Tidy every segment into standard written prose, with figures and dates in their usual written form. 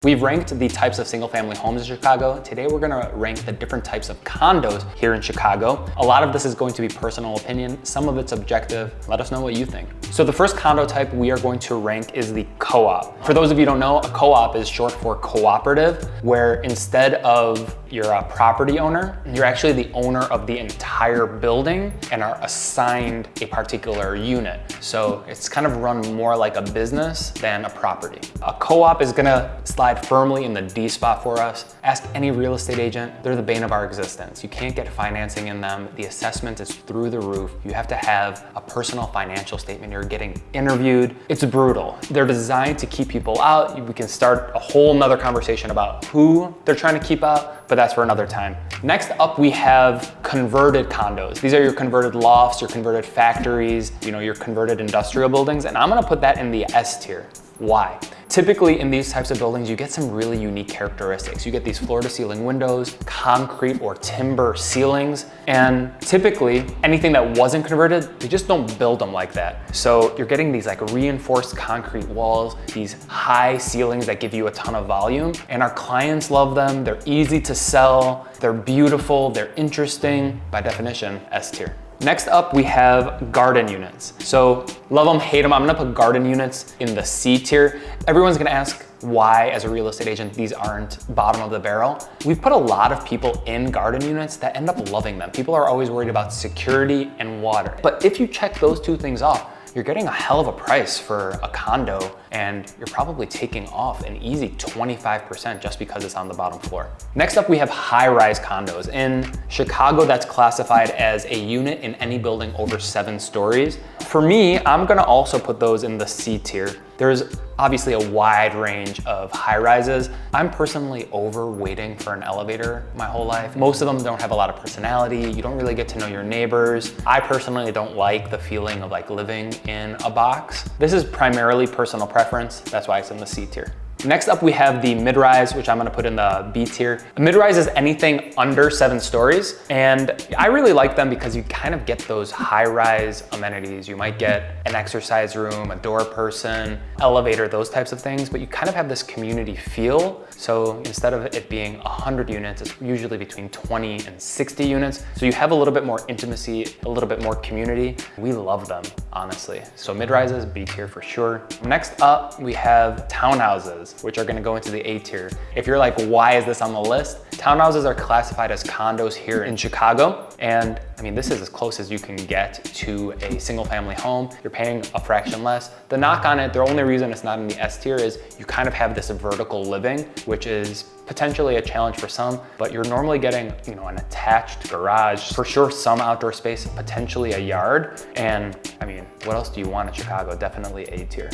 We've ranked the types of single-family homes in Chicago. Today, we're gonna rank the different types of condos here in Chicago. A lot of this is going to be personal opinion. Some of it's objective. Let us know what you think. So the first condo type we are going to rank is the co-op. For those of you who don't know, a co-op is short for cooperative, where instead of you're a property owner, you're actually the owner of the entire building and are assigned a particular unit. So it's kind of run more like a business than a property. A co-op is gonna slide firmly in the D spot for us. Ask any real estate agent, they're the bane of our existence. You can't get financing in them. The assessment is through the roof. You have to have a personal financial statement. You're getting interviewed. It's brutal. They're designed to keep people out. We can start a whole nother conversation about who they're trying to keep out, but that's for another time. Next up, we have converted condos. These are your converted lofts, your converted factories, your converted industrial buildings, and I'm gonna put that in the S tier. Why? Typically in these types of buildings, you get some really unique characteristics. You get these floor to ceiling windows, concrete or timber ceilings, and typically anything that wasn't converted, they just don't build them like that. So you're getting these like reinforced concrete walls, these high ceilings that give you a ton of volume, and our clients love them. They're easy to sell, they're beautiful, they're interesting. By definition, S tier. Next up, we have garden units. So love them, hate them. I'm gonna put garden units in the C tier. Everyone's gonna ask why, as a real estate agent, these aren't bottom of the barrel. We've put a lot of people in garden units that end up loving them. People are always worried about security and water. But if you check those two things off, you're getting a hell of a price for a condo, and you're probably taking off an easy 25% just because it's on the bottom floor. Next up, we have high-rise condos. In Chicago, that's classified as a unit in any building over 7 stories. For me, I'm gonna also put those in the C tier. There's obviously a wide range of high rises. I'm personally over waiting for an elevator my whole life. Most of them don't have a lot of personality. You don't really get to know your neighbors. I personally don't like the feeling of like living in a box. This is primarily personal preference. That's why it's in the C tier. Next up, we have the mid-rise, which I'm gonna put in the B tier. A mid-rise is anything under 7 stories, and I really like them because you kind of get those high-rise amenities. You might get an exercise room, a door person, elevator, those types of things, but you kind of have this community feel. So instead of it being 100 units, it's usually between 20 and 60 units. So you have a little bit more intimacy, a little bit more community. We love them, honestly. So mid-rises, B tier for sure. Next up, we have townhouses, which are gonna go into the A tier. If you're like, why is this on the list? Townhouses are classified as condos here in Chicago. And I mean, this is as close as you can get to a single family home. You're paying a fraction less. The knock on it, the only reason it's not in the S tier is you kind of have this vertical living, which is potentially a challenge for some, but you're normally getting, an attached garage, for sure some outdoor space, potentially a yard. And I mean, what else do you want in Chicago? Definitely A tier.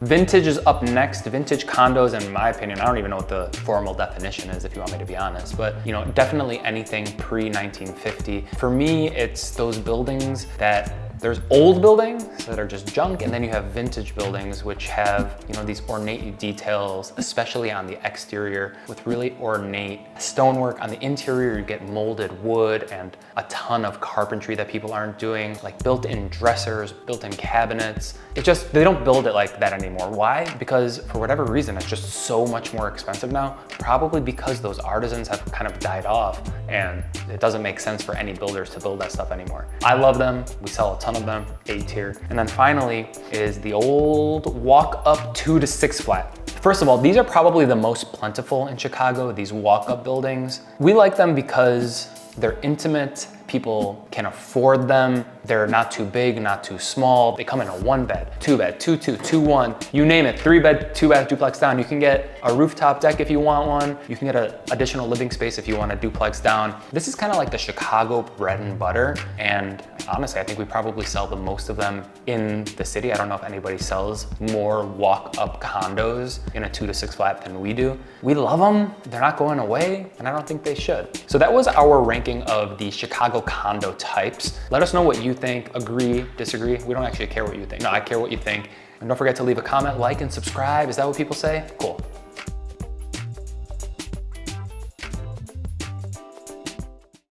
Vintage is up next. Vintage condos, in my opinion, I don't even know what the formal definition is if you want me to be honest, but definitely anything pre-1950. For me, it's those buildings that there's old buildings that are just junk, and then you have vintage buildings which have, these ornate details, especially on the exterior, with really ornate stonework. On the interior, you get molded wood and a ton of carpentry that people aren't doing, like built-in dressers, built-in cabinets. They don't build it like that anymore. Why? Because for whatever reason, it's just so much more expensive now, probably because those artisans have kind of died off, and it doesn't make sense for any builders to build that stuff anymore. I love them. We sell a ton of them, A tier. And then finally is the old walk-up 2 to 6 flat. First of all, these are probably the most plentiful in Chicago, these walk-up buildings. We like them because they're intimate, people can afford them. They're not too big, not too small. They come in a 1-bed, 2-bed, 2-2, 2-1, you name it, 3-bed, 2-bath duplex down. You can get a rooftop deck if you want one. You can get an additional living space if you want a duplex down. This is kind of like the Chicago bread and butter. And honestly, I think we probably sell the most of them in the city. I don't know if anybody sells more walk-up condos in a 2 to 6 flat than we do. We love them. They're not going away, and I don't think they should. So that was our ranking of the Chicago condo types. Let us know what you think. Agree, disagree. We don't actually care what you think. No, I care what you think. And don't forget to leave a comment, like, and subscribe. Is that what people say? Cool.